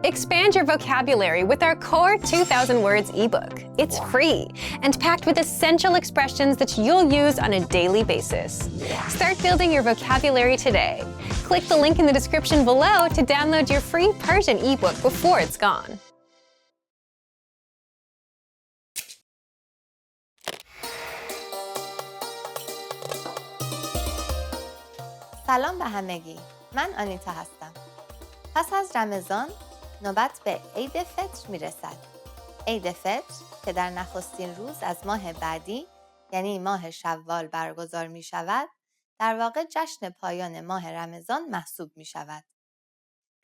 Expand your vocabulary with our core 2,000 words ebook. It's free and packed with essential expressions that you'll use on a daily basis. Start building your vocabulary today. Click the link in the description below to download your free Persian ebook before it's gone. سلام به همگی. من آنیتا هستم. پس از رمضان نوبت به عید فطر میرسد. عید فطر که در نخستین روز از ماه بعدی یعنی ماه شوال برگزار می شود، در واقع جشن پایان ماه رمضان محسوب می شود.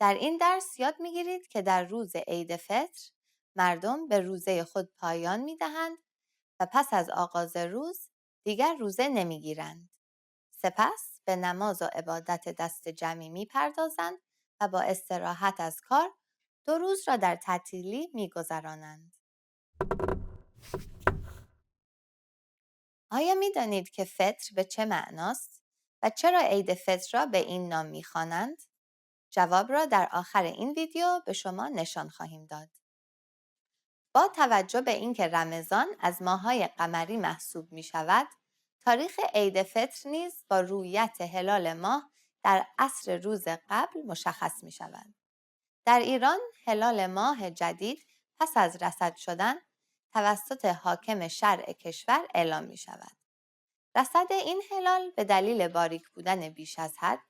در این درس یاد می گیرید که در روز عید فطر مردم به روزه خود پایان می دهند و پس از آغاز روز دیگر روزه نمی گیرند. سپس به نماز و عبادت دست جمعی می پردازند و با استراحت از کار 2 روز را در تعطیلی می گذرانند. آیا می دانید که فطر به چه معناست و چرا عید فطر را به این نام می خوانند؟ جواب را در آخر این ویدیو به شما نشان خواهیم داد. با توجه به اینکه رمضان از ماه‌های قمری محسوب می شود، تاریخ عید فطر نیز با رؤیت هلال ماه در عصر روز قبل مشخص می شود. در ایران هلال ماه جدید پس از رصد شدن توسط حاکم شرع کشور اعلام می شود. رصد این هلال به دلیل باریک بودن بیش از حد،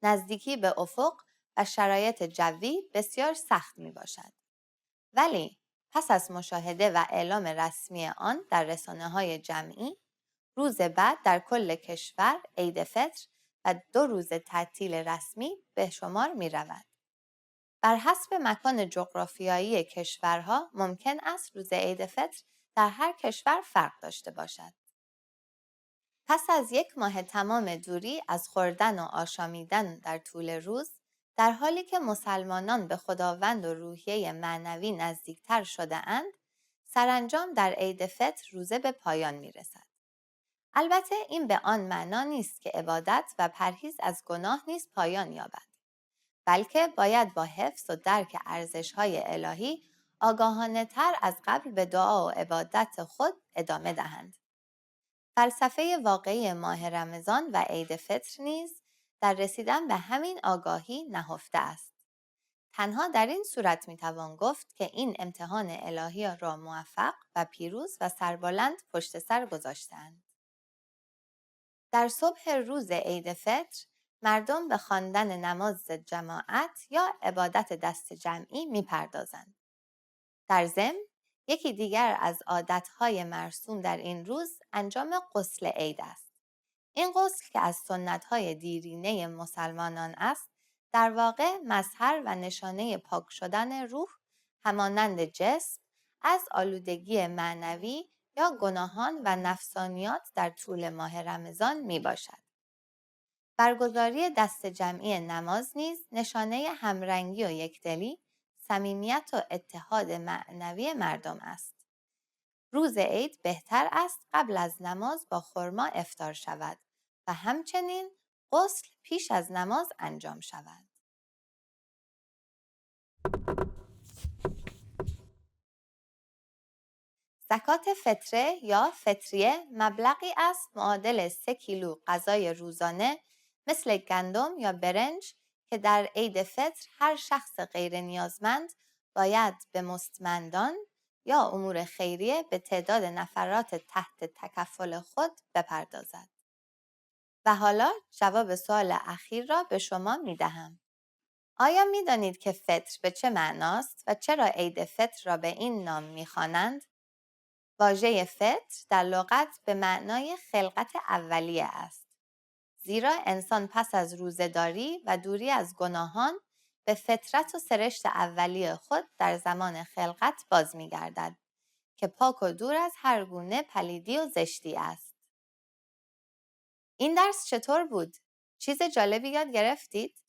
نزدیکی به افق و شرایط جوی بسیار سخت می باشد. ولی پس از مشاهده و اعلام رسمی آن در رسانه‌های جمعی، روز بعد در کل کشور عید فطر و 2 روز تعطیل رسمی به شمار می رود. بر حسب مکان جغرافیایی کشورها ممکن است روز عید فطر در هر کشور فرق داشته باشد. پس از 1 ماه تمام دوری از خوردن و آشامیدن در طول روز، در حالی که مسلمانان به خداوند و روحیه معنوی نزدیکتر شده اند، سرانجام در عید فطر روزه به پایان می رسد. البته این به آن معنا نیست که عبادت و پرهیز از گناه نیز پایان یابد، بلکه باید با حفظ و درک ارزش‌های الهی آگاهانه تر از قبل به دعا و عبادت خود ادامه دهند. فلسفه واقعی ماه رمضان و عید فطر نیز در رسیدن به همین آگاهی نهفته است. تنها در این صورت میتوان گفت که این امتحان الهی را موفق و پیروز و سربلند پشت سر گذاشتند. در صبح روز عید فطر مردم به خواندن نماز جماعت یا عبادت دست جمعی میپردازند. در ضمن یکی دیگر از عادتهای مرسوم در این روز انجام غسل عید است. این غسل که از سنت‌های دیرینه مسلمانان است، در واقع مظهر و نشانه پاک شدن روح همانند جسم از آلودگی معنوی یا گناهان و نفسانیات در طول ماه رمضان می باشد. برگزاری دست جمعی نماز نیز نشانه همرنگی و یکدلی، صمیمیت و اتحاد معنوی مردم است. روز عید بهتر است قبل از نماز با خرما افطار شود و همچنین غسل پیش از نماز انجام شود. زکات فطره یا فطریه مبلغی است معادل 3 کیلو غذای روزانه مثل گندم یا برنج که در عید فطر هر شخص غیر نیازمند باید به مستمندان یا امور خیریه به تعداد نفرات تحت تکفل خود بپردازد. و حالا جواب سوال اخیر را به شما می دهم. آیا می دانید که فطر به چه معناست و چرا عید فطر را به این نام می خوانند؟ واژه فطر در لغت به معنای خلقت اولیه است. زیرا انسان پس از روزه‌داری و دوری از گناهان به فطرت و سرشت اولیه خود در زمان خلقت باز می‌گردد که پاک و دور از هر گونه پلیدی و زشتی است. این درس چطور بود؟ چیز جالبی یاد گرفتید؟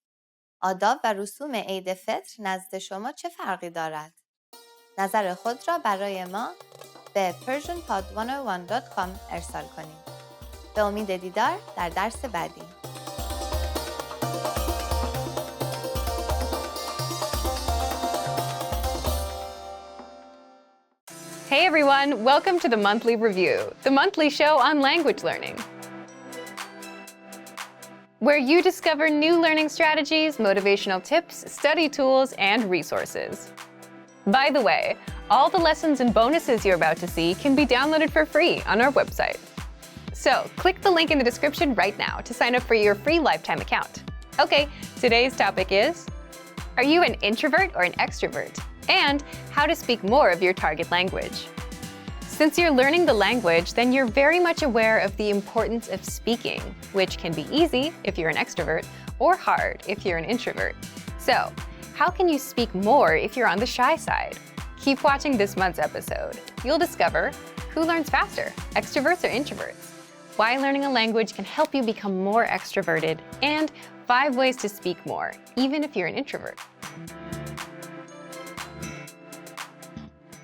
آداب و رسوم عید فطر نزد شما چه فرقی دارد؟ نظر خود را برای ما به persianpod101.com ارسال کنید. به امید دیدار در درس بعدی. Hey everyone, welcome to the Monthly Review, the monthly show on language learning, where you discover new learning strategies, motivational tips, study tools, and resources. By the way, all the lessons and bonuses you're about to see can be downloaded for free on our website. So click the link in the description right now to sign up for your free lifetime account. Okay, today's topic is, are you an introvert or an extrovert? And how to speak more of your target language. Since you're learning the language, then you're very much aware of the importance of speaking, which can be easy if you're an extrovert or hard if you're an introvert. So, how can you speak more if you're on the shy side? Keep watching this month's episode. You'll discover who learns faster, extroverts or introverts, why learning a language can help you become more extroverted, and 5 ways to speak more, even if you're an introvert.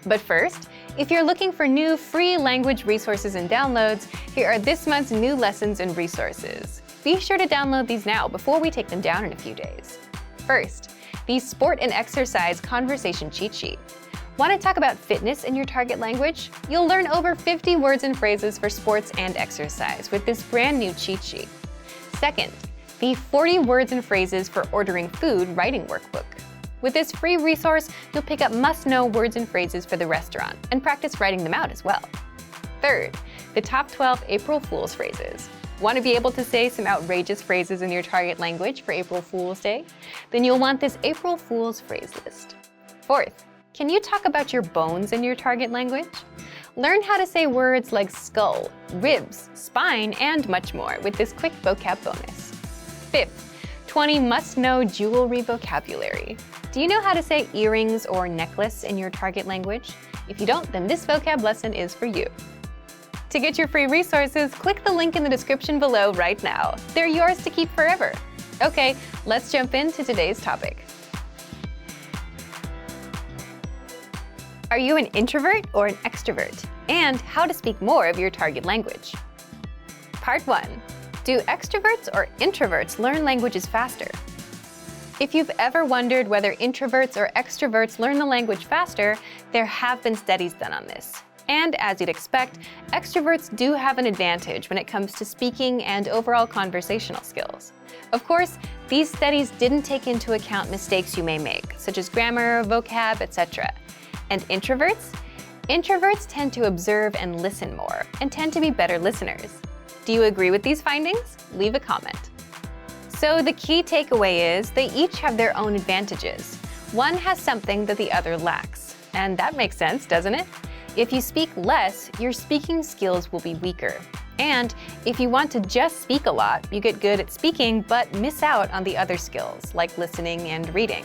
But first, if you're looking for new free language resources and downloads, here are this month's new lessons and resources. Be sure to download these now before we take them down in a few days. First, the Sport and Exercise Conversation Cheat Sheet. Want to talk about fitness in your target language? You'll learn over 50 words and phrases for sports and exercise with this brand new cheat sheet. Second, the 40 words and phrases for ordering food writing workbook. With this free resource, you'll pick up must-know words and phrases for the restaurant and practice writing them out as well. Third, the top 12 April Fool's phrases. Want to be able to say some outrageous phrases in your target language for April Fool's Day? Then you'll want this April Fool's phrase list. Fourth, can you talk about your bones in your target language? Learn how to say words like skull, ribs, spine, and much more with this quick vocab bonus. Fifth, 20 must-know jewelry vocabulary. Do you know how to say earrings or necklace in your target language? If you don't, then this vocab lesson is for you. To get your free resources, click the link in the description below right now. They're yours to keep forever. Okay, let's jump into today's topic. Are you an introvert or an extrovert? And how to speak more of your target language. Part 1. Do extroverts or introverts learn languages faster? If you've ever wondered whether introverts or extroverts learn the language faster, there have been studies done on this. And as you'd expect, extroverts do have an advantage when it comes to speaking and overall conversational skills. Of course, these studies didn't take into account mistakes you may make, such as grammar, vocab, etc. And introverts? Introverts tend to observe and listen more, and tend to be better listeners. Do you agree with these findings? Leave a comment. So the key takeaway is they each have their own advantages. One has something that the other lacks. And that makes sense, doesn't it? If you speak less, your speaking skills will be weaker. And if you want to just speak a lot, you get good at speaking but miss out on the other skills, like listening and reading.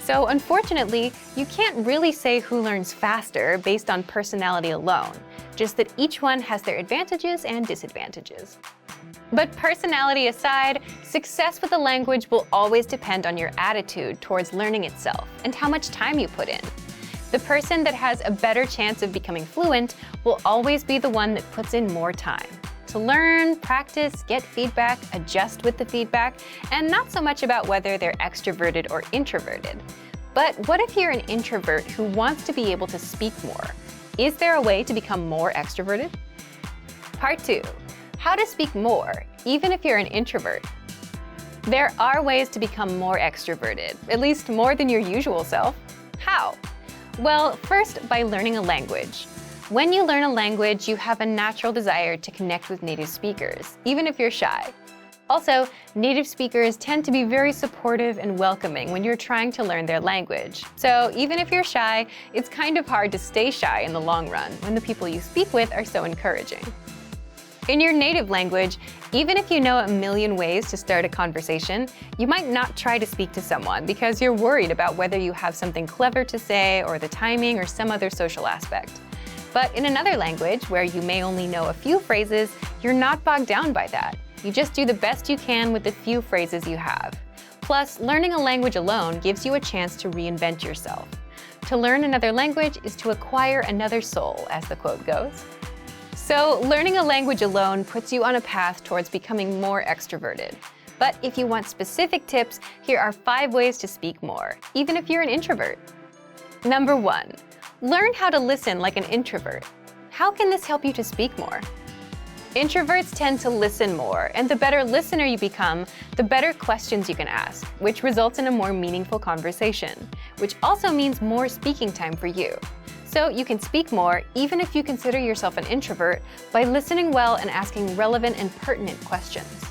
So unfortunately, you can't really say who learns faster based on personality alone, just that each one has their advantages and disadvantages. But personality aside, success with a language will always depend on your attitude towards learning itself and how much time you put in. The person that has a better chance of becoming fluent will always be the one that puts in more time to learn, practice, get feedback, adjust with the feedback, and not so much about whether they're extroverted or introverted. But what if you're an introvert who wants to be able to speak more? Is there a way to become more extroverted? Part 2. How to speak more, even if you're an introvert. There are ways to become more extroverted, at least more than your usual self. How? Well, first, by learning a language. When you learn a language, you have a natural desire to connect with native speakers, even if you're shy. Also, native speakers tend to be very supportive and welcoming when you're trying to learn their language. So even if you're shy, it's kind of hard to stay shy in the long run when the people you speak with are so encouraging. In your native language, even if you know a million ways to start a conversation, you might not try to speak to someone because you're worried about whether you have something clever to say or the timing or some other social aspect. But in another language, where you may only know a few phrases, you're not bogged down by that. You just do the best you can with the few phrases you have. Plus, learning a language alone gives you a chance to reinvent yourself. To learn another language is to acquire another soul, as the quote goes. So, learning a language alone puts you on a path towards becoming more extroverted. But if you want specific tips, here are 5 ways to speak more, even if you're an introvert. Number 1, Learn how to listen like an introvert. How can this help you to speak more? Introverts tend to listen more, and the better listener you become, the better questions you can ask, which results in a more meaningful conversation, which also means more speaking time for you. So you can speak more even if you consider yourself an introvert by listening well and asking relevant and pertinent questions.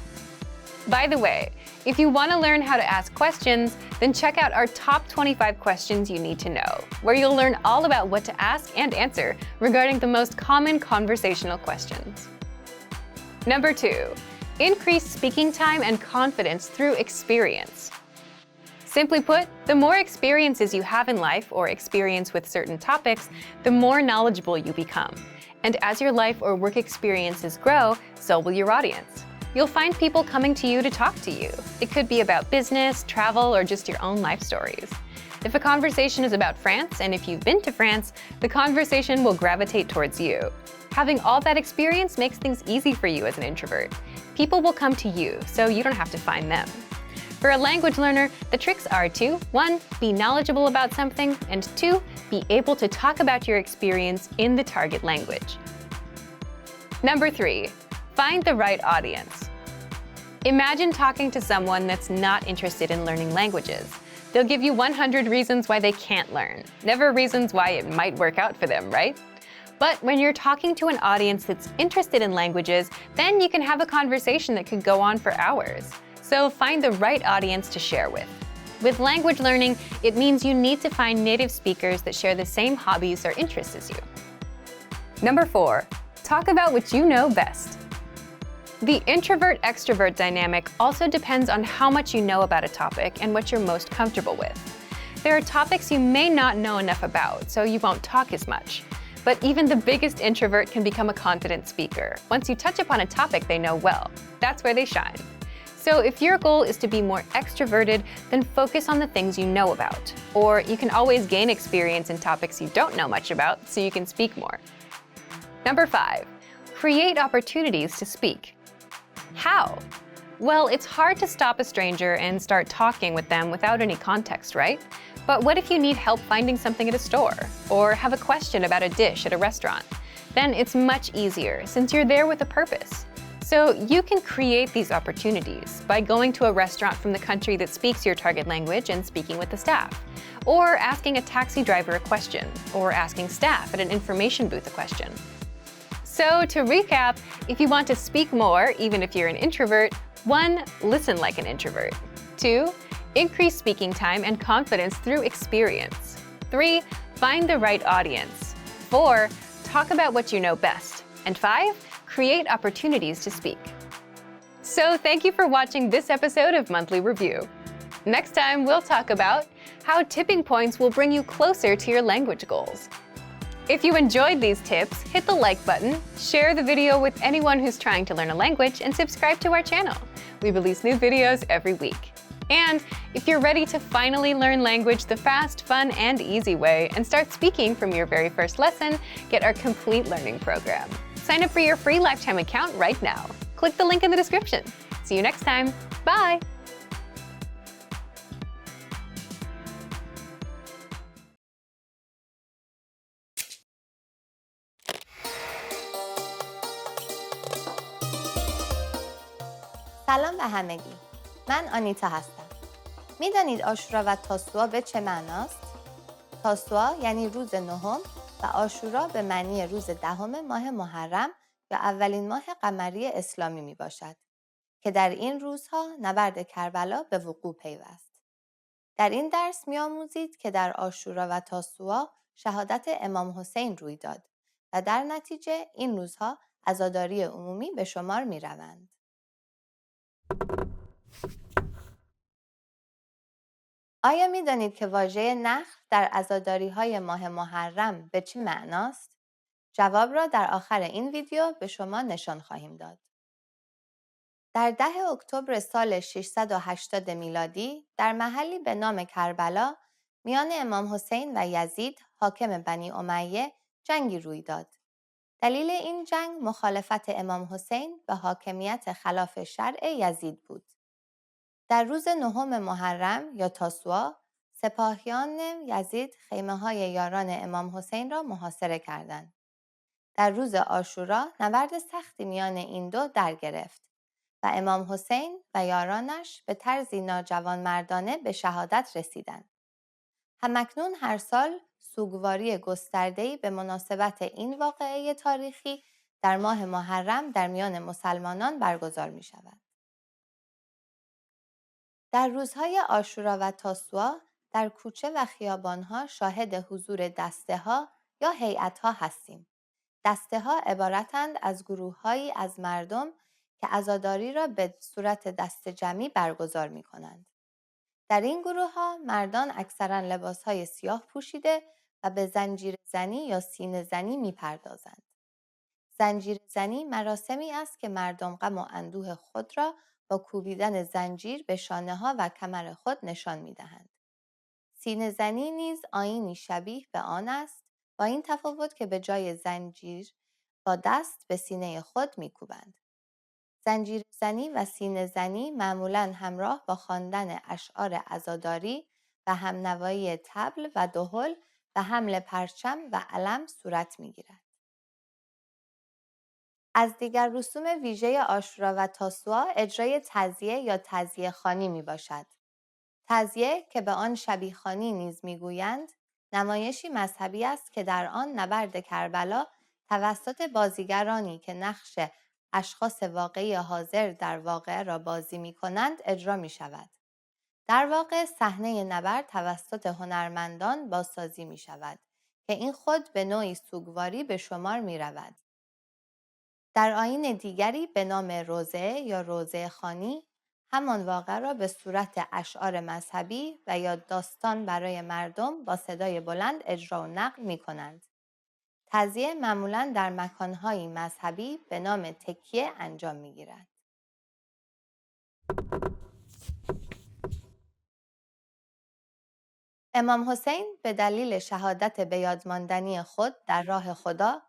By the way, if you want to learn how to ask questions, then check out our top 25 questions you need to know, where you'll learn all about what to ask and answer regarding the most common conversational questions. Number 2, increase speaking time and confidence through experience. Simply put, the more experiences you have in life or experience with certain topics, the more knowledgeable you become. And as your life or work experiences grow, so will your audience. You'll find people coming to you to talk to you. It could be about business, travel, or just your own life stories. If a conversation is about France, and if you've been to France, the conversation will gravitate towards you. Having all that experience makes things easy for you as an introvert. People will come to you, so you don't have to find them. For a language learner, the tricks are to 1. Be knowledgeable about something, and 2. Be able to talk about your experience in the target language. Number 3. Find the right audience. Imagine talking to someone that's not interested in learning languages. They'll give you 100 reasons why they can't learn, never reasons why it might work out for them, right? But when you're talking to an audience that's interested in languages, then you can have a conversation that could go on for hours. So find the right audience to share with. With language learning, it means you need to find native speakers that share the same hobbies or interests as you. Number 4, talk about what you know best. The introvert-extrovert dynamic also depends on how much you know about a topic and what you're most comfortable with. There are topics you may not know enough about, so you won't talk as much. But even the biggest introvert can become a confident speaker once you touch upon a topic they know well. That's where they shine. So if your goal is to be more extroverted, then focus on the things you know about. Or you can always gain experience in topics you don't know much about so you can speak more. Number 5, create opportunities to speak. How? Well, it's hard to stop a stranger and start talking with them without any context, right? But what if you need help finding something at a store, or have a question about a dish at a restaurant? Then it's much easier since you're there with a purpose. So you can create these opportunities by going to a restaurant from the country that speaks your target language and speaking with the staff, or asking a taxi driver a question, or asking staff at an information booth a question. So to recap, if you want to speak more, even if you're an introvert, 1. Listen like an introvert. 2. Increase speaking time and confidence through experience. 3. Find the right audience. 4. Talk about what you know best. And 5. Create opportunities to speak. So thank you for watching this episode of Monthly Review. Next time, we'll talk about how tipping points will bring you closer to your language goals. If you enjoyed these tips, hit the like button, share the video with anyone who's trying to learn a language, and subscribe to our channel. We release new videos every week. And if you're ready to finally learn language the fast, fun, and easy way and start speaking from your very first lesson, get our complete learning program. Sign up for your free lifetime account right now. Click the link in the description. See you next time. Bye! سلام به همگی. من آنیتا هستم. میدانید آشورا و تاسوعا به چه معناست؟ تاسوعا یعنی روز نهم و آشورا به معنی روز دهم ماه محرم یا اولین ماه قمری اسلامی می باشد که در این روزها نبرد کربلا به وقوع پیوست. در این درس می آموزید که در آشورا و تاسوعا شهادت امام حسین روی داد و در نتیجه این روزها عزاداری عمومی به شمار می روند. آیا می دانید که واژه نخل در عزاداری‌های ماه محرم به چه معناست؟ جواب را در آخر این ویدیو به شما نشان خواهیم داد. در 10 اکتبر سال 680 میلادی در محلی به نام کربلا میان امام حسین و یزید حاکم بنی امیه جنگی روی داد. دلیل این جنگ مخالفت امام حسین به حاکمیت خلاف شرع یزید بود. در روز نهم محرم یا تاسوعا سپاهیان یزید خیمه‌های یاران امام حسین را محاصره کردند. در روز عاشورا نبرد سختی میان این دو در گرفت و امام حسین و یارانش به طرزی ناجوانمردانه به شهادت رسیدند. همکنون هر سال سوگواری گسترده‌ای به مناسبت این واقعه تاریخی در ماه محرم در میان مسلمانان برگزار می شود. در روزهای عاشورا و تاسوعا در کوچه و خیابانها شاهد حضور دسته‌ها یا هیئت‌ها هستیم. دسته‌ها عبارتند از گروه‌هایی از مردم که عزاداری را به صورت دسته جمعی برگزار می‌کنند. در این گروه‌ها مردان اکثراً لباس‌های سیاه پوشیده و به زنجیر زنی یا سینه زنی می‌پردازند. زنجیر زنی مراسمی است که مردم غم و اندوه خود را با کوبیدن زنجیر به شانه‌ها و کمر خود نشان می‌دهند. سینه زنی نیز آیینی شبیه به آن است، با این تفاوت که به جای زنجیر با دست به سینه خود می‌کوبند. زنجیر زنی و سینه زنی معمولاً همراه با خواندن اشعار عزاداری و همنوایی طبل و دهل و حمل پرچم و علم صورت می‌گیرد. از دیگر رسوم ویژه عاشورا و تاسوعا اجرای تعزیه یا تعزیه خوانی میباشد. تعزیه که به آن شبیخوانی نیز میگویند، نمایشی مذهبی است که در آن نبرد کربلا توسط بازیگرانی که نقش اشخاص واقعی حاضر در واقعه را بازی میکنند اجرا می شود. در واقع صحنه نبرد توسط هنرمندان بازسازی می شود که این خود به نوعی سوگواری به شمار می رود. در آیین دیگری به نام روزه یا روزه خوانی، همان واقعه را به صورت اشعار مذهبی و یا داستان برای مردم با صدای بلند اجرا و نقل می کنند. تعزیه معمولاً در مکان‌های مذهبی به نام تکیه انجام می گیرد. امام حسین به دلیل شهادت بیادماندنی خود در راه خدا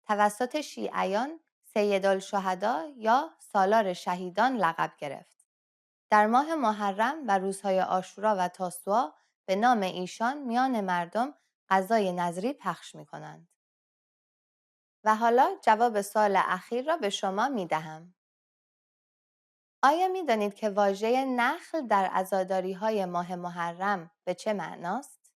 توسط شیعیان سیدالشهدا یا سالار شهیدان لقب گرفت. در ماه محرم و روزهای عاشورا و تاسوعا به نام ایشان میان مردم غذای نذری پخش می کنند. و حالا جواب سوال اخیر را به شما می دهم. آیا می دانید که واژه نخل در عزاداری‌های ماه محرم به چه معناست؟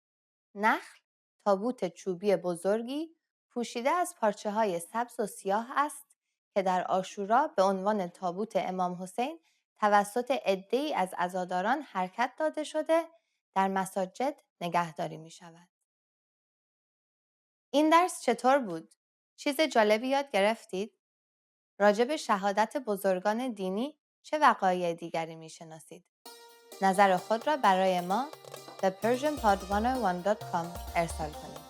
نخل تابوت چوبی بزرگی پوشیده از پارچه‌های سبز و سیاه است که در عاشورا به عنوان تابوت امام حسین توسط عده‌ای از عزاداران حرکت داده شده در مساجد نگهداری می شود. این درس چطور بود؟ چیز جالبی یاد گرفتید؟ راجع به شهادت بزرگان دینی چه وقایع دیگری می شناسید؟ نظر خود را برای ما به persianpod101.com ارسال کنید.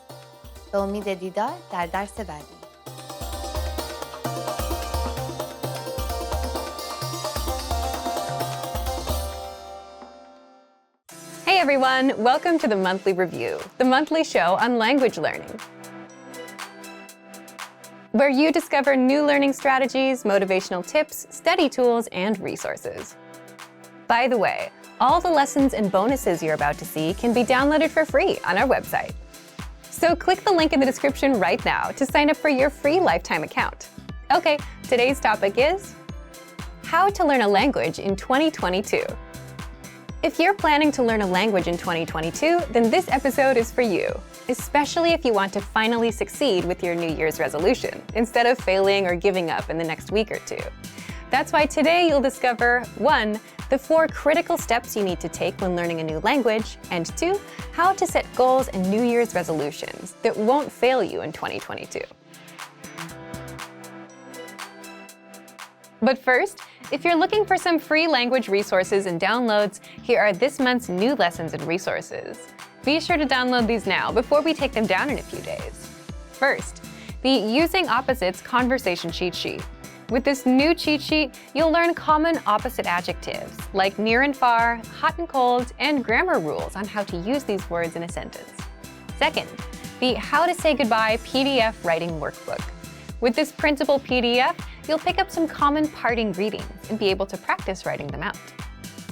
به امید دیدار در درس بعدی. Hey everyone, welcome to the Monthly Review, the monthly show on language learning, where you discover new learning strategies, motivational tips, study tools, and resources. By the way, all the lessons and bonuses you're about to see can be downloaded for free on our website. So click the link in the description right now to sign up for your free lifetime account. Okay, today's topic is how to learn a language in 2022. If you're planning to learn a language in 2022, then this episode is for you, especially if you want to finally succeed with your New Year's resolution, instead of failing or giving up in the next week or two. That's why today you'll discover 1. The 4 critical steps you need to take when learning a new language, and 2. How to set goals and New Year's resolutions that won't fail you in 2022. But first, if you're looking for some free language resources and downloads, here are this month's new lessons and resources. Be sure to download these now before we take them down in a few days. First, the Using Opposites Conversation Cheat Sheet. With this new cheat sheet, you'll learn common opposite adjectives like near and far, hot and cold, and grammar rules on how to use these words in a sentence. Second, the How to Say Goodbye PDF Writing Workbook. With this printable PDF, you'll pick up some common parting greetings and be able to practice writing them out.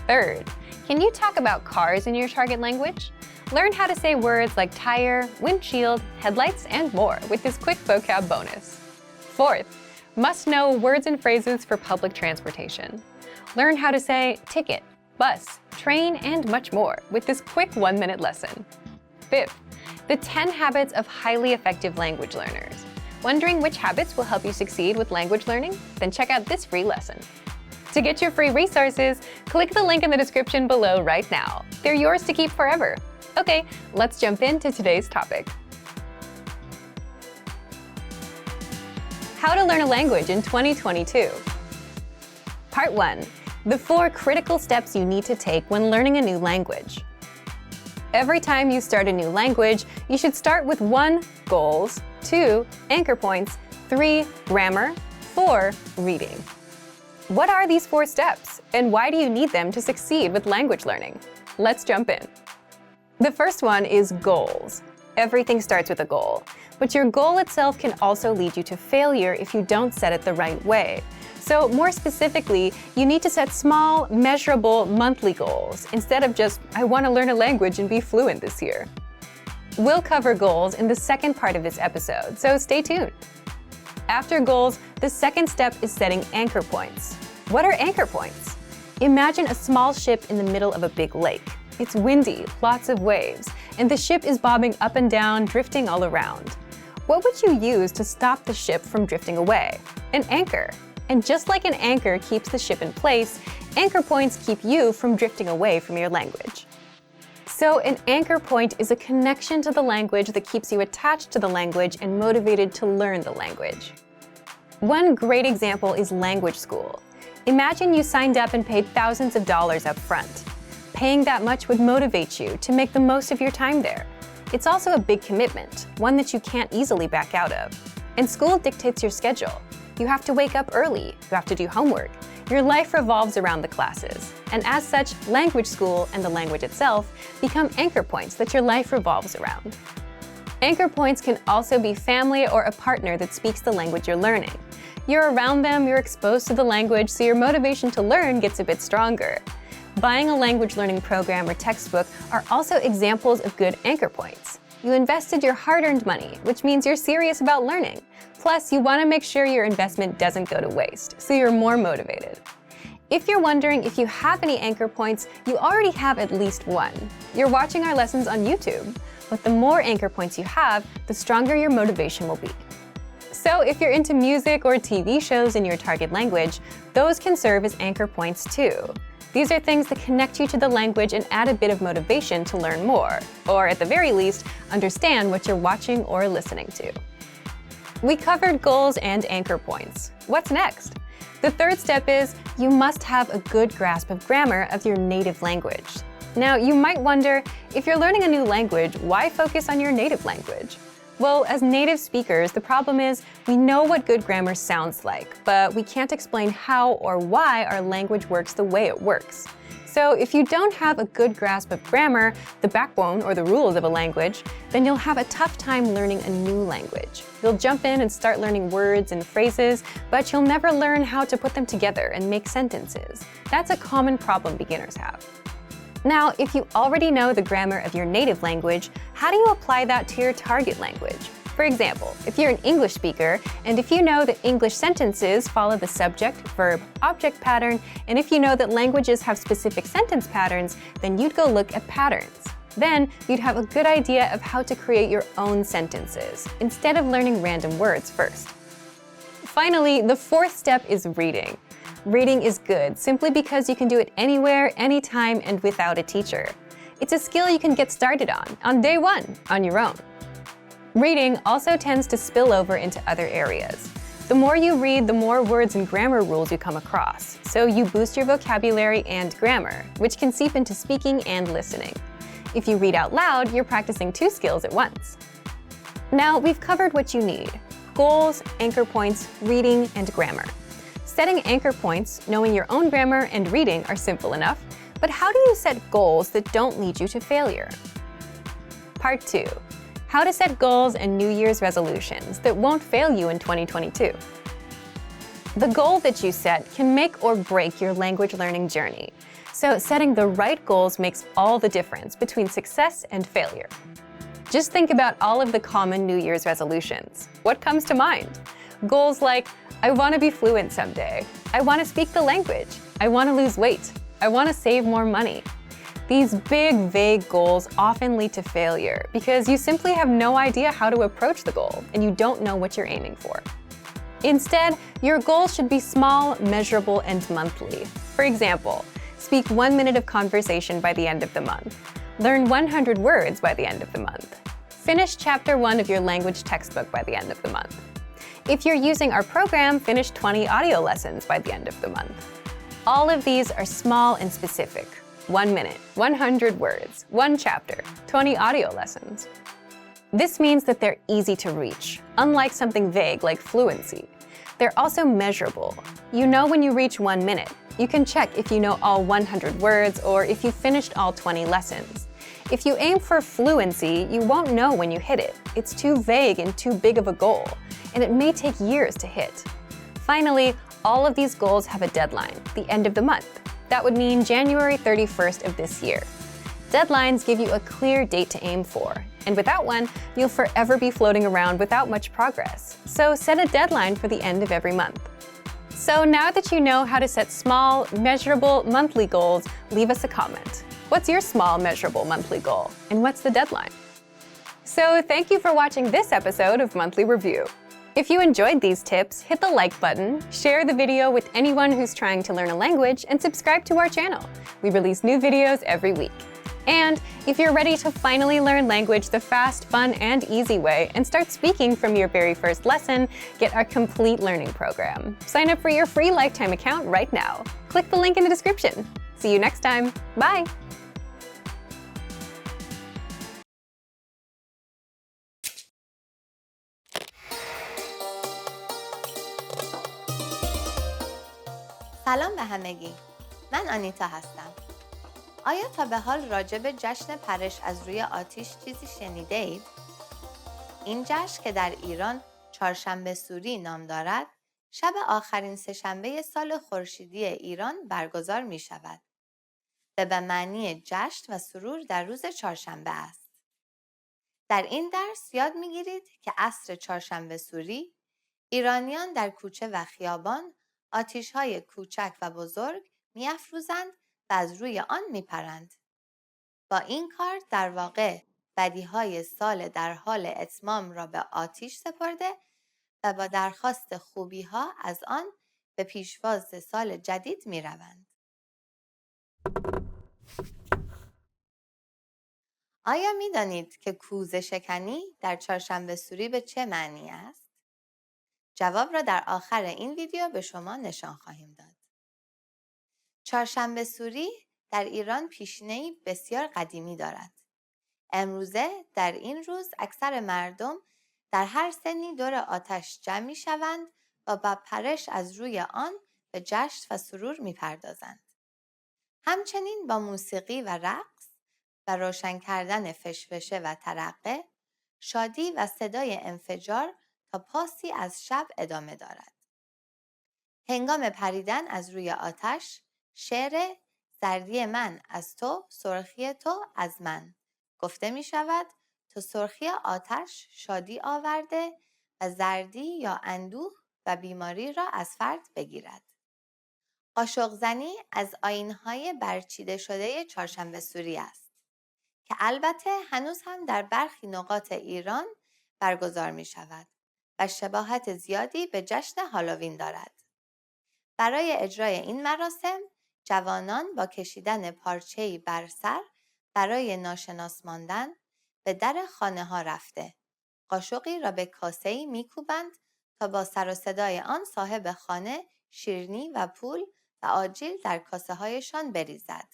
Third, can you talk about cars in your target language? Learn how to say words like tire, windshield, headlights, and more with this quick vocab bonus. Fourth, must know words and phrases for public transportation. Learn how to say ticket, bus, train, and much more with this quick 1-minute lesson. Fifth, the 10 habits of highly effective language learners. Wondering which habits will help you succeed with language learning? Then check out this free lesson. To get your free resources, click the link in the description below right now. They're yours to keep forever. Okay, let's jump into today's topic. How to learn a language in 2022. Part 1. The 4 critical steps you need to take when learning a new language. Every time you start a new language, you should start with 1. Goals, 2. Anchor points, 3. Grammar, 4. Reading. What are these 4 steps, and why do you need them to succeed with language learning? Let's jump in. The first one is goals. Everything starts with a goal, but your goal itself can also lead you to failure if you don't set it the right way. So more specifically, you need to set small, measurable monthly goals instead of just, I want to learn a language and be fluent this year. We'll cover goals in the second part of this episode, so stay tuned. After goals, the second step is setting anchor points. What are anchor points? Imagine a small ship in the middle of a big lake. It's windy, lots of waves, and the ship is bobbing up and down, drifting all around. What would you use to stop the ship from drifting away? An anchor. And just like an anchor keeps the ship in place, anchor points keep you from drifting away from your language. So an anchor point is a connection to the language that keeps you attached to the language and motivated to learn the language. One great example is language school. Imagine you signed up and paid thousands of dollars up front. Paying that much would motivate you to make the most of your time there. It's also a big commitment, one that you can't easily back out of. And school dictates your schedule. You have to wake up early, you have to do homework. Your life revolves around the classes. And as such, language school and the language itself become anchor points that your life revolves around. Anchor points can also be family or a partner that speaks the language you're learning. You're around them, you're exposed to the language, so your motivation to learn gets a bit stronger. Buying a language learning program or textbook are also examples of good anchor points. You invested your hard-earned money, which means you're serious about learning. Plus, you want to make sure your investment doesn't go to waste, so you're more motivated. If you're wondering if you have any anchor points, you already have at least one. You're watching our lessons on YouTube, but the more anchor points you have, the stronger your motivation will be. So if you're into music or TV shows in your target language, those can serve as anchor points too. These are things that connect you to the language and add a bit of motivation to learn more, or at the very least, understand what you're watching or listening to. We covered goals and anchor points. What's next? The third step is you must have a good grasp of grammar of your native language. Now, you might wonder, if you're learning a new language, why focus on your native language? Well, as native speakers, the problem is we know what good grammar sounds like, but we can't explain how or why our language works the way it works. So if you don't have a good grasp of grammar, the backbone or the rules of a language, then you'll have a tough time learning a new language. You'll jump in and start learning words and phrases, but you'll never learn how to put them together and make sentences. That's a common problem beginners have. Now, if you already know the grammar of your native language, how do you apply that to your target language? For example, if you're an English speaker, and if you know that English sentences follow the subject, verb, object pattern, and if you know that languages have specific sentence patterns, then you'd go look at patterns. Then, you'd have a good idea of how to create your own sentences, instead of learning random words first. Finally, the fourth step is reading. Reading is good simply because you can do it anywhere, anytime, and without a teacher. It's a skill you can get started on day one, on your own. Reading also tends to spill over into other areas. The more you read, the more words and grammar rules you come across, so you boost your vocabulary and grammar, which can seep into speaking and listening. If you read out loud, you're practicing 2 skills at once. Now, we've covered what you need: goals, anchor points, reading, and grammar. Setting anchor points, knowing your own grammar, and reading are simple enough, but how do you set goals that don't lead you to failure? Part 2. How to set goals and New Year's resolutions that won't fail you in 2022. The goal that you set can make or break your language learning journey. So setting the right goals makes all the difference between success and failure. Just think about all of the common New Year's resolutions. What comes to mind? Goals like, I want to be fluent someday. I want to speak the language. I want to lose weight. I want to save more money. These big, vague goals often lead to failure because you simply have no idea how to approach the goal and you don't know what you're aiming for. Instead, your goals should be small, measurable, and monthly. For example, speak 1 minute of conversation by the end of the month. Learn 100 words by the end of the month. Finish Chapter 1 of your language textbook by the end of the month. If you're using our program, finish 20 audio lessons by the end of the month. All of these are small and specific. 1 minute, 100 words, 1 chapter, 20 audio lessons. This means that they're easy to reach, unlike something vague like fluency. They're also measurable. You know when you reach 1 minute. You can check if you know all 100 words or if you finished all 20 lessons. If you aim for fluency, you won't know when you hit it. It's too vague and too big of a goal, and it may take years to hit. Finally, all of these goals have a deadline, the end of the month. That would mean January 31st of this year. Deadlines give you a clear date to aim for, and without one, you'll forever be floating around without much progress. So set a deadline for the end of every month. So now that you know how to set small, measurable monthly goals, leave us a comment. What's your small, measurable monthly goal, and what's the deadline? So thank you for watching this episode of Monthly Review. If you enjoyed these tips, hit the like button, share the video with anyone who's trying to learn a language, and subscribe to our channel. We release new videos every week. And if you're ready to finally learn language the fast, fun, and easy way and start speaking from your very first lesson, get our complete learning program. Sign up for your free lifetime account right now. Click the link in the description. See you next time. Bye! سلام به همگی. من آنیتا هستم. آیا تا به حال راجع به جشن پرش از روی آتش چیزی شنیده اید؟ این جشن که در ایران چهارشنبه سوری نام دارد، شب آخرین سه‌شنبه سال خورشیدی ایران برگزار می شود. به معنی جشن و سرور در روز چهارشنبه است. در این درس یاد می گیرید که عصر چهارشنبه سوری، ایرانیان در کوچه و خیابان آتش‌های کوچک و بزرگ می‌افروزند و از روی آن می‌پرند. با این کار در واقع بدیهای سال در حال اتمام را به آتش سپرده و با درخواست خوبی‌ها از آن به پیشواز سال جدید می‌روند. آیا می‌دانید که کوزه شکنی در چهارشنبه سوری به چه معنی است؟ جواب را در آخر این ویدیو به شما نشان خواهیم داد. چهارشنبه سوری در ایران پیشینه‌ای بسیار قدیمی دارد. امروزه در این روز اکثر مردم در هر سنی دور آتش جمع می‌شوند و با پرش از روی آن به جشن و سرور می‌پردازند. همچنین با موسیقی و رقص و روشن کردن فشفشه و ترقه، شادی و صدای انفجار تا پاسی از شب ادامه دارد. هنگام پریدن از روی آتش، شعر زردی من از تو، سرخی تو از من گفته می شود تا سرخی آتش شادی آورده و زردی یا اندوه و بیماری را از فرد بگیرد. قاشق زنی از آیین‌های برچیده شده چهارشنبه سوری است که البته هنوز هم در برخی نقاط ایران برگزار می شود و شباهت زیادی به جشن هالووین دارد. برای اجرای این مراسم، جوانان با کشیدن پارچه‌ای بر سر برای ناشناس ماندن به در خانه‌ها رفته، قاشقی را به کاسه‌ای می‌کوبند تا با سر و صدای آن صاحب خانه شیرینی و پول و آجیل در کاسه‌هایشان بریزد.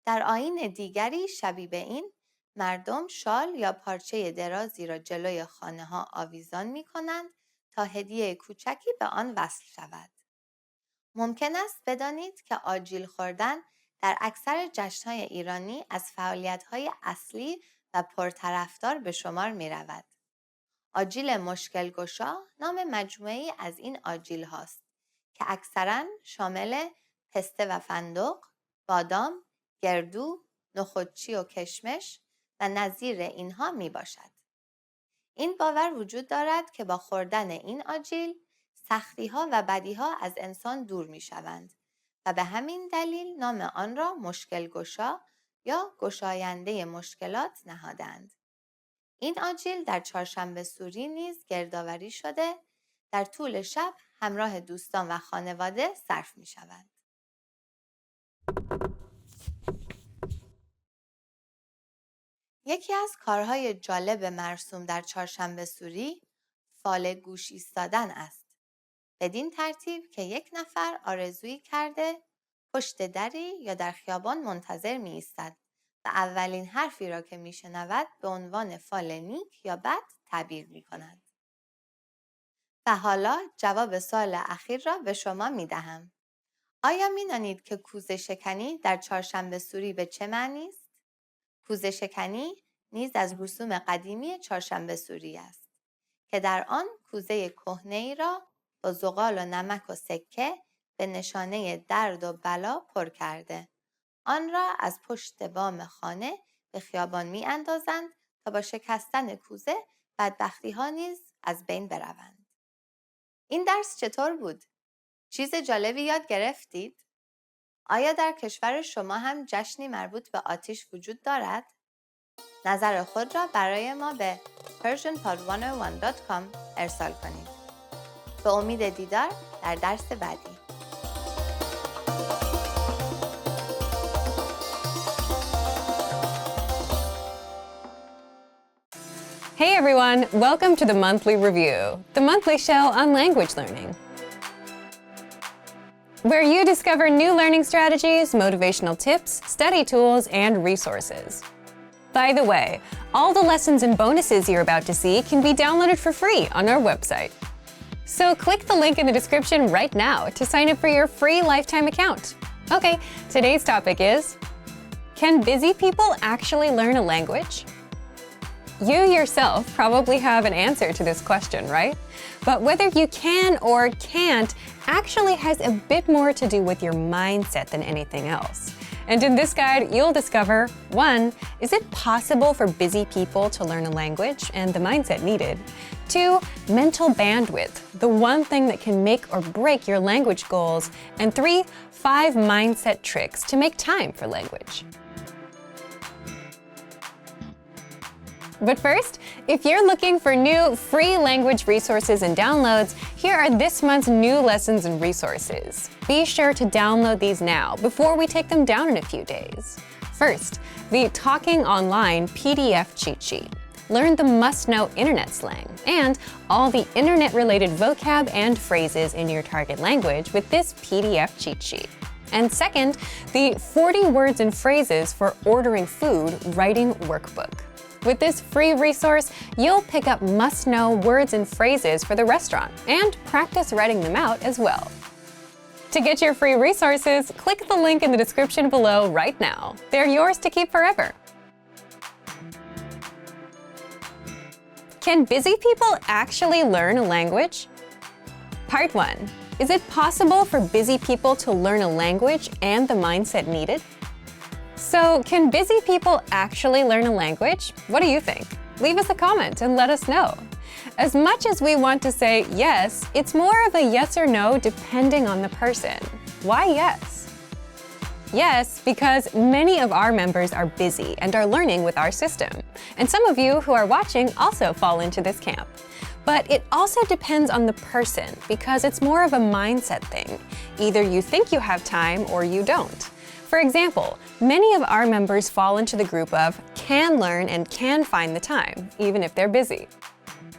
در آیین دیگری شبیه به این، مردم شال یا پارچه درازی را جلوی خانه‌ها آویزان می‌کنند تا هدیه کوچکی به آن وصل شود. ممکن است بدانید که آجیل خوردن در اکثر جشن‌های ایرانی از فعالیت‌های اصلی و پرطرفدار به شمار می‌رود. آجیل مشکل گشا نام مجموعه‌ای از این آجیل هاست که اکثراً شامل پسته و فندق، بادام، گردو، نخودچی و کشمش و نظیر اینها می باشد. این باور وجود دارد که با خوردن این آجیل سختی‌ها و بدی‌ها از انسان دور می‌شوند و به همین دلیل نام آن را مشکل گشا یا گشاینده مشکلات نهادند. این آجیل در چهارشنبه سوری نیز گردآوری شده در طول شب همراه دوستان و خانواده صرف می‌شود. یکی از کارهای جالب مرسوم در چهارشنبه سوری فال گوش ایستادن است. بدین ترتیب که یک نفر آرزویی کرده پشت دری یا در خیابان منتظر می ایستد و اولین حرفی را که می شنود به عنوان فال نیک یا بد تعبیر می کند. و حالا جواب سوال اخیر را به شما می دهم. آیا می دانید که کوزه شکنی در چهارشنبه سوری به چه معنی است؟ کوزه شکنی نیز از رسوم قدیمی چهارشنبه سوری است که در آن کوزه کهنه‌ای را با زغال و نمک و سکه به نشانه درد و بلا پر کرده. آن را از پشت بام خانه به خیابان می اندازند تا با شکستن کوزه بدبختی‌ها نیز از بین بروند. این درس چطور بود؟ چیز جالبی یاد گرفتید؟ آیا در کشور شما هم جشنی مربوط به آتش وجود دارد؟ نظر خود را برای ما به persianpod101.com ارسال کنید. به امید دیدار در درس بعدی. Hey everyone, welcome to the monthly review, the monthly show on language learning, where you discover new learning strategies, motivational tips, study tools, and resources. By the way, all the lessons and bonuses you're about to see can be downloaded for free on our website. So click the link in the description right now to sign up for your free lifetime account. Okay, today's topic is, can busy people actually learn a language? You yourself probably have an answer to this question, right? But whether you can or can't actually has a bit more to do with your mindset than anything else. And in this guide, you'll discover, 1, is it possible for busy people to learn a language and the mindset needed? 2, mental bandwidth, the one thing that can make or break your language goals. And 3, 5 mindset tricks to make time for language. But first, if you're looking for new free language resources and downloads, here are this month's new lessons and resources. Be sure to download these now before we take them down in a few days. First, the Talking Online PDF cheat sheet. Learn the must-know internet slang and all the internet-related vocab and phrases in your target language with this PDF cheat sheet. And second, the 40 words and phrases for ordering food writing workbook. With this free resource, you'll pick up must-know words and phrases for the restaurant and practice writing them out as well. To get your free resources, click the link in the description below right now. They're yours to keep forever. Can busy people actually learn a language? Part 1. Is it possible for busy people to learn a language and the mindset needed? So, can busy people actually learn a language? What do you think? Leave us a comment and let us know. As much as we want to say yes, it's more of a yes or no depending on the person. Why yes? Yes, because many of our members are busy and are learning with our system. And some of you who are watching also fall into this camp. But it also depends on the person because it's more of a mindset thing. Either you think you have time or you don't. For example, many of our members fall into the group of can learn and can find the time, even if they're busy.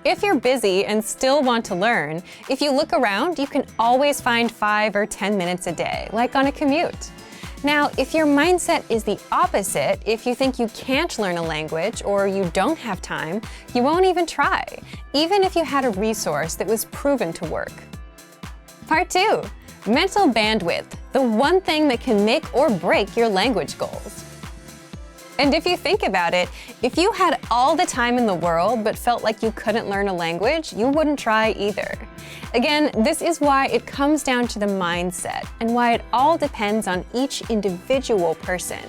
If you're busy and still want to learn, if you look around, you can always find 5 or 10 minutes a day, like on a commute. Now, if your mindset is the opposite, if you think you can't learn a language or you don't have time, you won't even try, even if you had a resource that was proven to work. Part 2. Mental bandwidth, the one thing that can make or break your language goals. And if you think about it, if you had all the time in the world but felt like you couldn't learn a language, you wouldn't try either. Again, this is why it comes down to the mindset and why it all depends on each individual person.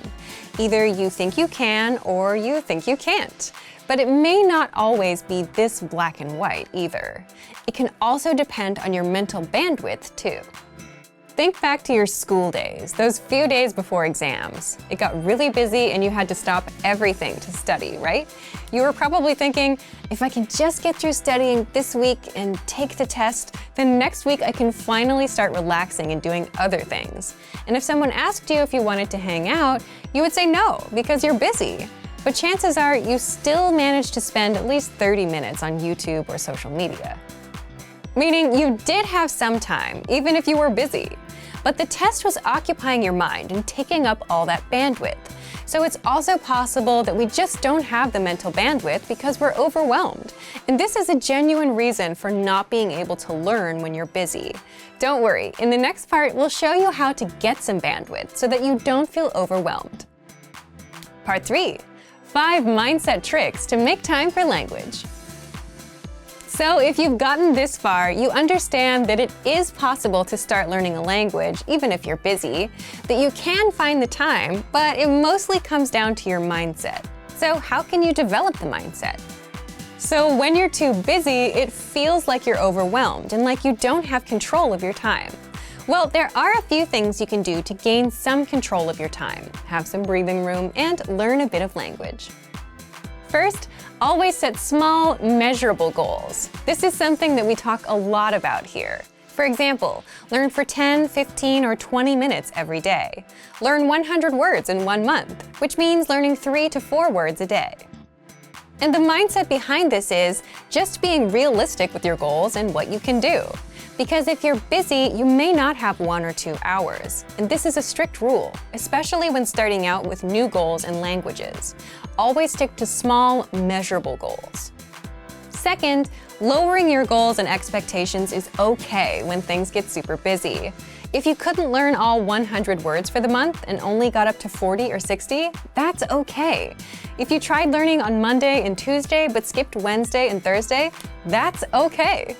Either you think you can or you think you can't. But it may not always be this black and white either. It can also depend on your mental bandwidth too. Think back to your school days, those few days before exams. It got really busy and you had to stop everything to study, right? You were probably thinking, if I can just get through studying this week and take the test, then next week I can finally start relaxing and doing other things. And if someone asked you if you wanted to hang out, you would say no, because you're busy. But chances are you still managed to spend at least 30 minutes on YouTube or social media. Meaning you did have some time, even if you were busy. But the test was occupying your mind and taking up all that bandwidth. So it's also possible that we just don't have the mental bandwidth because we're overwhelmed. And this is a genuine reason for not being able to learn when you're busy. Don't worry, in the next part, we'll show you how to get some bandwidth so that you don't feel overwhelmed. Part 3. 5 mindset tricks to make time for language. So if you've gotten this far, you understand that it is possible to start learning a language, even if you're busy, that you can find the time, but it mostly comes down to your mindset. So how can you develop the mindset? So when you're too busy, it feels like you're overwhelmed and like you don't have control of your time. Well, there are a few things you can do to gain some control of your time, have some breathing room, and learn a bit of language. First, always set small, measurable goals. This is something that we talk a lot about here. For example, learn for 10, 15, or 20 minutes every day. Learn 100 words in 1 month, which means learning 3 to 4 words a day. And the mindset behind this is just being realistic with your goals and what you can do. Because if you're busy, you may not have 1 or 2 hours. And this is a strict rule, especially when starting out with new goals and languages. Always stick to small, measurable goals. Second, lowering your goals and expectations is okay when things get super busy. If you couldn't learn all 100 words for the month and only got up to 40 or 60, that's okay. If you tried learning on Monday and Tuesday but skipped Wednesday and Thursday, that's okay.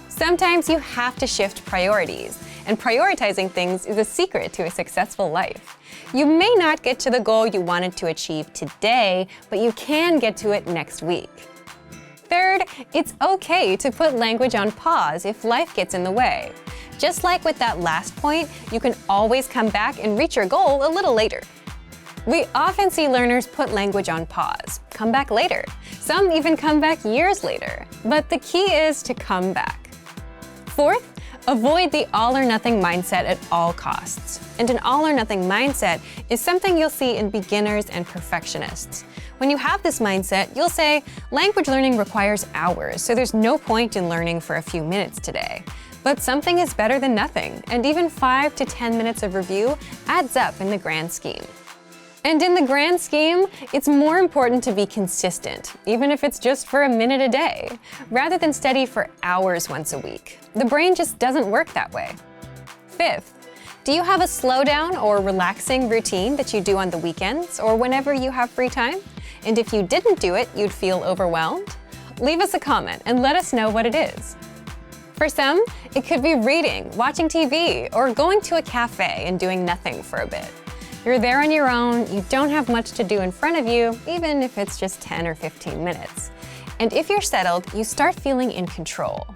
Sometimes you have to shift priorities, and prioritizing things is a secret to a successful life. You may not get to the goal you wanted to achieve today, but you can get to it next week. Third, it's okay to put language on pause if life gets in the way. Just like with that last point, you can always come back and reach your goal a little later. We often see learners put language on pause, come back later. Some even come back years later. But the key is to come back. Fourth, avoid the all-or-nothing mindset at all costs. And an all-or-nothing mindset is something you'll see in beginners and perfectionists. When you have this mindset, you'll say, language learning requires hours, so there's no point in learning for a few minutes today. But something is better than nothing, and even 5 to 10 minutes of review adds up in the grand scheme. And in the grand scheme, it's more important to be consistent, even if it's just for a minute a day, rather than study for hours once a week. The brain just doesn't work that way. Fifth, do you have a slowdown or relaxing routine that you do on the weekends or whenever you have free time? And if you didn't do it, you'd feel overwhelmed? Leave us a comment and let us know what it is. For some, it could be reading, watching TV, or going to a cafe and doing nothing for a bit. You're there on your own, you don't have much to do in front of you, even if it's just 10 or 15 minutes. And if you're settled, you start feeling in control.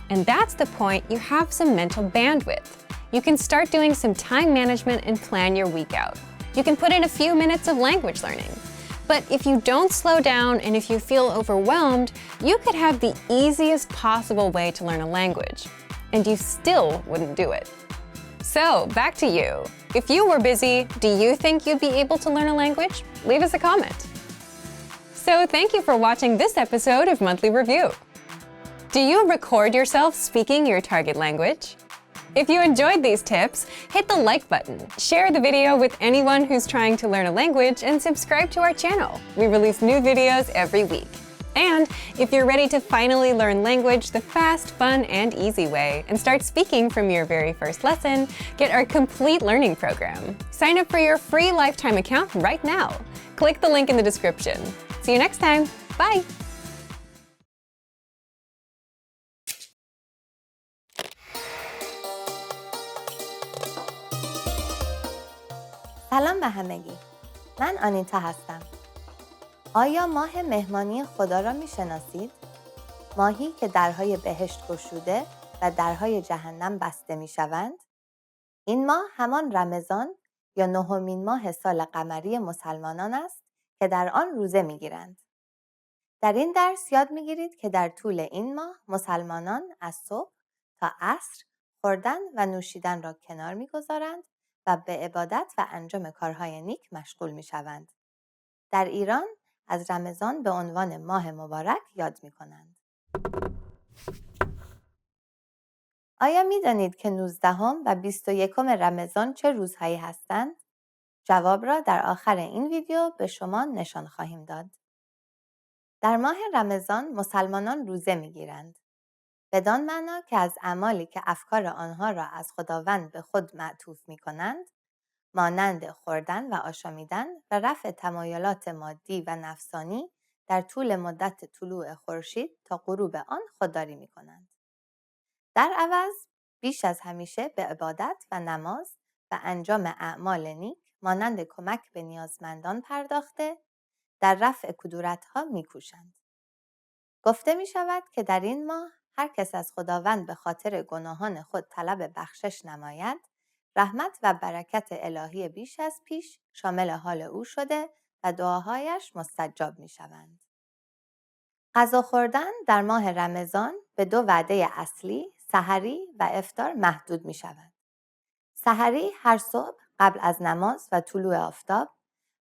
And that's the point you have some mental bandwidth. You can start doing some time management and plan your week out. You can put in a few minutes of language learning. But if you don't slow down and if you feel overwhelmed, you could have the easiest possible way to learn a language, and you still wouldn't do it. So, back to you. If you were busy, do you think you'd be able to learn a language? Leave us a comment. So, thank you for watching this episode of Monthly Review. Do you record yourself speaking your target language? If you enjoyed these tips, hit the like button, share the video with anyone who's trying to learn a language, and subscribe to our channel. We release new videos every week. And if you're ready to finally learn language the fast, fun, and easy way and start speaking from your very first lesson, get our complete learning program. Sign up for your free lifetime account right now. Click the link in the description. See you next time. Bye! سلام به همگی. من آنیتا هستم. آیا ماه مهمانی خدا را می شناسید؟ ماهی که درهای بهشت گشوده و درهای جهنم بسته می شوند؟ این ماه همان رمضان یا 9مین ماه سال قمری مسلمانان است که در آن روزه می گیرند. در این درس یاد می گیرید که در طول این ماه مسلمانان از صبح تا عصر خوردن و نوشیدن را کنار می گذارند و به عبادت و انجام کارهای نیک مشغول می شوند. در ایران از رمضان به عنوان ماه مبارک یاد می کنند. آیا می دانید که 19 و 21 رمضان چه روزهایی هستند؟ جواب را در آخر این ویدیو به شما نشان خواهیم داد. در ماه رمضان مسلمانان روزه می گیرند. بدان معنا که از اعمالی که افکار آنها را از خداوند به خود معطوف می کنند، مانند خوردن و آشامیدن و رفع تمایلات مادی و نفسانی در طول مدت طلوع خورشید تا غروب آن خودداری می کنند. در عوض بیش از همیشه به عبادت و نماز و انجام اعمال نیک مانند کمک به نیازمندان پرداخته در رفع کدورت‌ها می‌کوشند. گفته می‌شود که در این ماه هر کس از خداوند به خاطر گناهان خود طلب بخشش نماید، رحمت و برکت الهی بیش از پیش شامل حال او شده و دعاهایش مستجاب می‌شوند. غذا خوردن در ماه رمضان به 2 وعده اصلی، سحری و افطار محدود می‌شود. سحری هر صبح قبل از نماز و طلوع آفتاب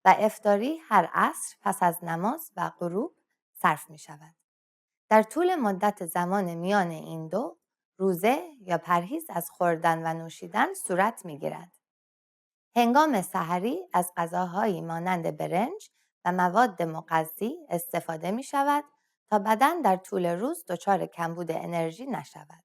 و افطاری هر عصر پس از نماز و غروب صرف می شود. در طول مدت زمان میان این دو، روزه یا پرهیز از خوردن و نوشیدن صورت می گیرد. هنگام سحری از غذاهایی مانند برنج و مواد مغذی استفاده می شود تا بدن در طول روز دچار کمبود انرژی نشود.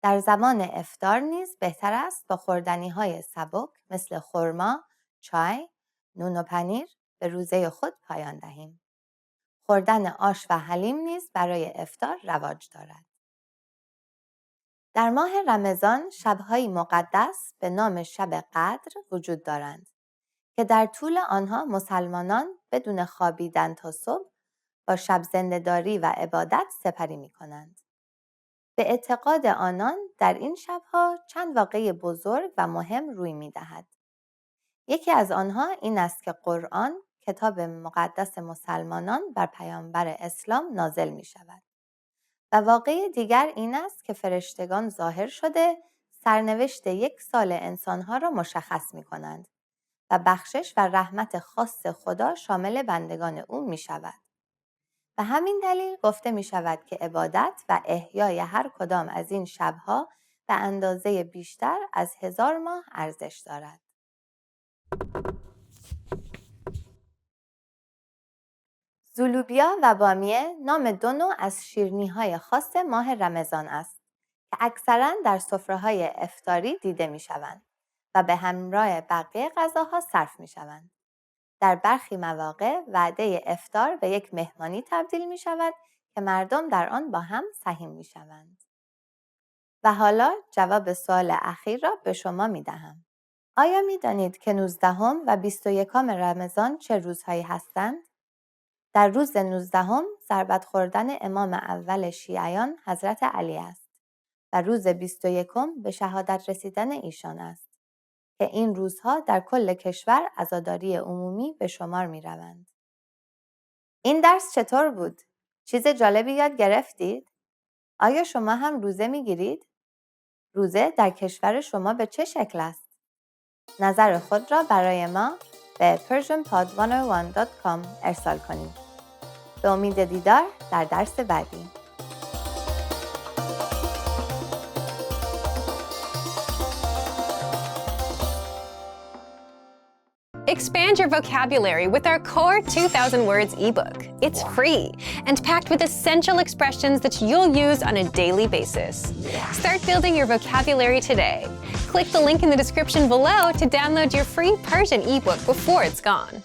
در زمان افطار نیز بهتر است با خوردنی‌های سبک مثل خرما، چای، نون و پنیر به روزه خود پایان دهیم. خوردن آش و حلیم نیز برای افطار رواج دارد. در ماه رمضان شب‌های مقدس به نام شب قدر وجود دارند که در طول آنها مسلمانان بدون خوابیدن تا صبح با شب زنده‌داری و عبادت سپری می‌کنند. به اعتقاد آنان در این شب‌ها چند واقعه بزرگ و مهم روی می‌دهد. یکی از آنها این است که قرآن، کتاب مقدس مسلمانان، بر پیامبر اسلام نازل می‌شود. و واقعه دیگر این است که فرشتگان ظاهر شده سرنوشت 1 سال انسان‌ها را مشخص می‌کنند و بخشش و رحمت خاص خدا شامل بندگان او می‌شود. و همین دلیل گفته می شود که عبادت و احیای هر کدام از این شبها به اندازه بیشتر از 1000 ماه ارزش دارد. زولوبیا و بامیه نام 2 نوع از شیرینی‌های خاص ماه رمضان است که اکثراً در سفره‌های افطاری دیده می شوند و به همراه بقیه غذاها صرف می شوند. در برخی مواقع وعده افطار به یک مهمانی تبدیل می شود که مردم در آن با هم سهیم می شوند. و حالا جواب سوال اخیر را به شما می دهم. آیا می دانید که 19 و 21 رمضان چه روزهایی هستند؟ در روز 19 ضربت خوردن امام اول شیعیان حضرت علی است و روز 21 به شهادت رسیدن ایشان است که این روزها در کل کشور عزاداری عمومی به شمار می روند. این درس چطور بود؟ چیز جالبی یاد گرفتید؟ آیا شما هم روزه می گیرید؟ روزه در کشور شما به چه شکل است؟ نظر خود را برای ما به persianpod101.com ارسال کنید. به امید دیدار در درس بعدی. Expand your vocabulary with our core 2,000 words ebook. It's free and packed with essential expressions that you'll use on a daily basis. Start building your vocabulary today. Click the link in the description below to download your free Persian ebook before it's gone.